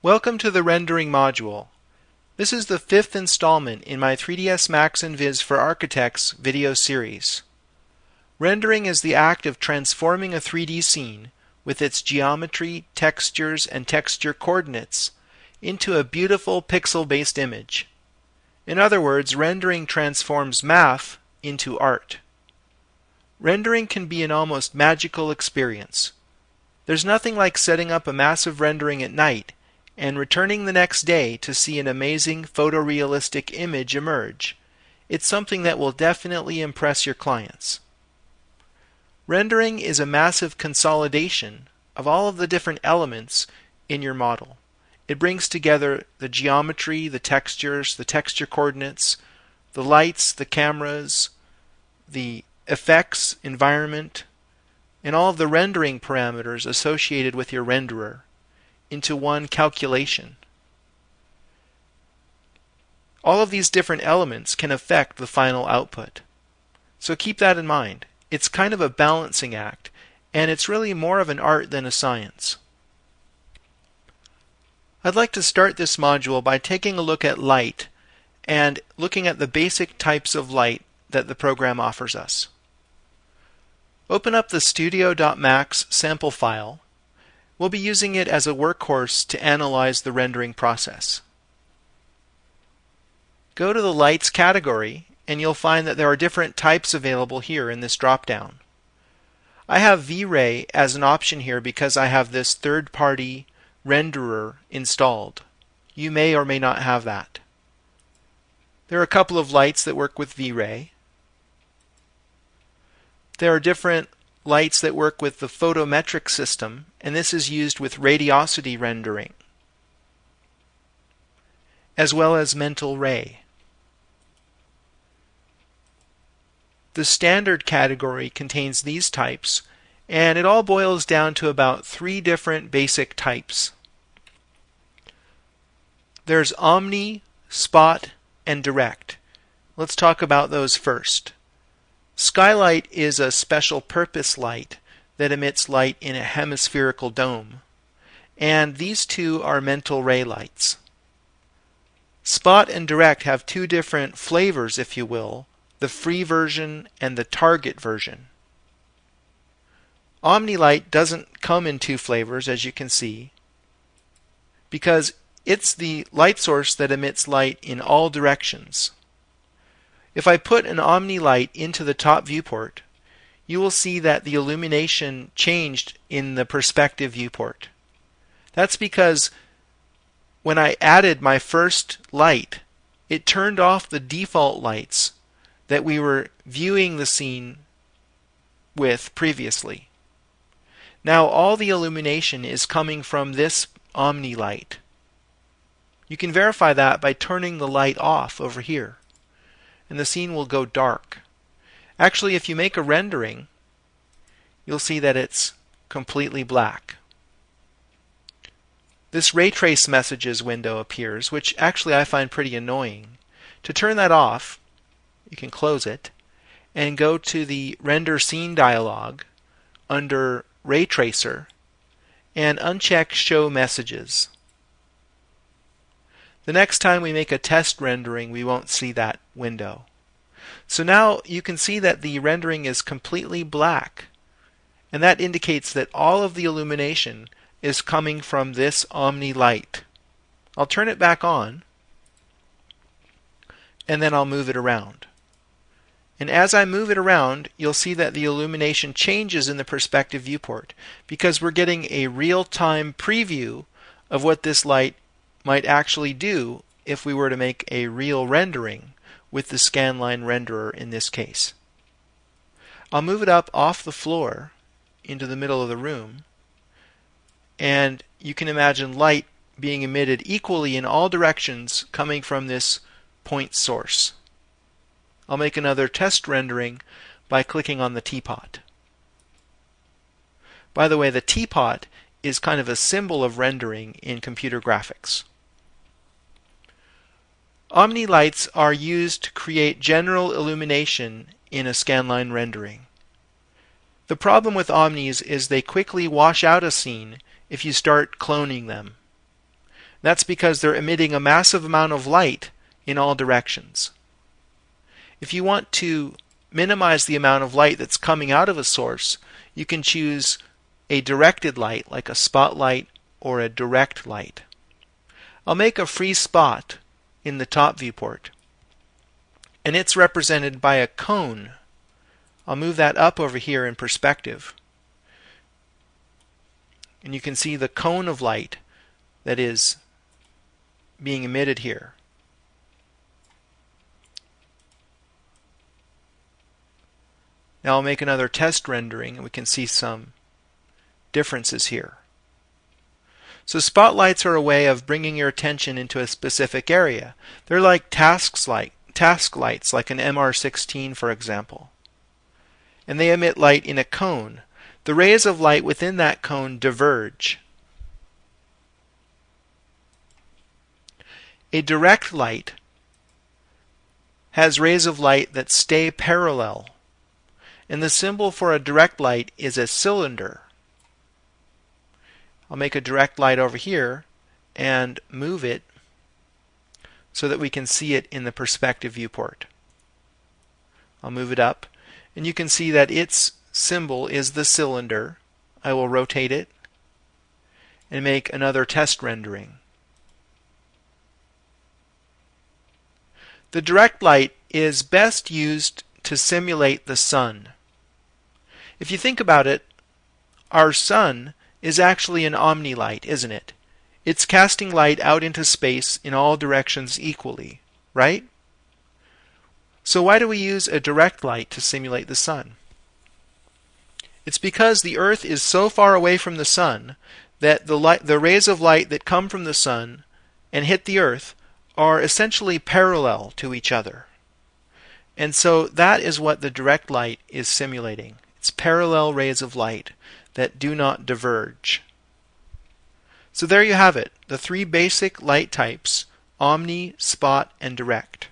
Welcome to the rendering module. This is the fifth installment in my 3ds Max and Viz for Architects video series. Rendering is the act of transforming a 3D scene with its geometry, textures, and texture coordinates into a beautiful pixel-based image. In other words, rendering transforms math into art. Rendering can be an almost magical experience. There's nothing like setting up a massive rendering at night and returning the next day to see an amazing photorealistic image emerge. It's something that will definitely impress your clients. Rendering is a massive consolidation of all of the different elements in your model. It brings together the geometry, the textures, the texture coordinates, the lights, the cameras, the effects, environment, and all of the rendering parameters associated with your renderer into one calculation. All of these different elements can affect the final output. So keep that in mind. It's kind of a balancing act, and it's really more of an art than a science. I'd like to start this module by taking a look at light and looking at the basic types of light that the program offers us. Open up the studio.max sample file. We'll be using it as a workhorse to analyze the rendering process. Go to the Lights category and you'll find that there are different types available here in this drop-down. I have V-Ray as an option here because I have this third-party renderer installed. You may or may not have that. There are a couple of lights that work with V-Ray. There are different lights that work with the photometric system, and this is used with radiosity rendering, as well as mental ray. The standard category contains these types, and it all boils down to about 3 different basic types. There's Omni, Spot, and Direct. Let's talk about those first. Skylight is a special purpose light that emits light in a hemispherical dome, and these two are mental ray lights. Spot and Direct have 2 different flavors, if you will, the free version and the target version. Omni Light doesn't come in 2 flavors, as you can see, because it's the light source that emits light in all directions. If I put an Omni Light into the top viewport, you will see that the illumination changed in the perspective viewport. That's because when I added my first light, it turned off the default lights that we were viewing the scene with previously. Now all the illumination is coming from this Omni Light. You can verify that by turning the light off over here, and the scene will go dark. Actually, if you make a rendering, you'll see that it's completely black. This ray trace messages window appears, which actually I find pretty annoying. To turn that off, you can close it and go to the Render Scene dialog under Ray Tracer and uncheck Show Messages. The next time we make a test rendering, we won't see that window. So now you can see that the rendering is completely black, and that indicates that all of the illumination is coming from this Omni Light. I'll turn it back on, and then I'll move it around. And as I move it around, you'll see that the illumination changes in the perspective viewport, because we're getting a real-time preview of what this light might actually do if we were to make a real rendering with the scanline renderer in this case. I'll move it up off the floor into the middle of the room, and you can imagine light being emitted equally in all directions coming from this point source. I'll make another test rendering by clicking on the teapot. By the way, the teapot is kind of a symbol of rendering in computer graphics. Omni Lights are used to create general illumination in a scanline rendering. The problem with Omnis is they quickly wash out a scene if you start cloning them. That's because they're emitting a massive amount of light in all directions. If you want to minimize the amount of light that's coming out of a source, you can choose a directed light like a spotlight or a direct light. I'll make a free spot in the top viewport, and it's represented by a cone. I'll move that up over here in perspective, and you can see the cone of light that is being emitted here. Now I'll make another test rendering and we can see some differences here. So spotlights are a way of bringing your attention into a specific area. They're like task lights, like an MR16 for example. And they emit light in a cone. The rays of light within that cone diverge. A direct light has rays of light that stay parallel. And the symbol for a direct light is a cylinder. I'll make a direct light over here and move it so that we can see it in the perspective viewport. I'll move it up, and you can see that its symbol is the cylinder. I will rotate it and make another test rendering. The direct light is best used to simulate the sun. If you think about it, our sun is actually an Omni Light, isn't it? It's casting light out into space in all directions equally, right? So why do we use a direct light to simulate the sun? It's because the Earth is so far away from the sun that the rays of light that come from the sun and hit the Earth are essentially parallel to each other. And so that is what the direct light is simulating. It's parallel rays of light that do not diverge. So there you have it, the three basic light types: omni, spot, and direct.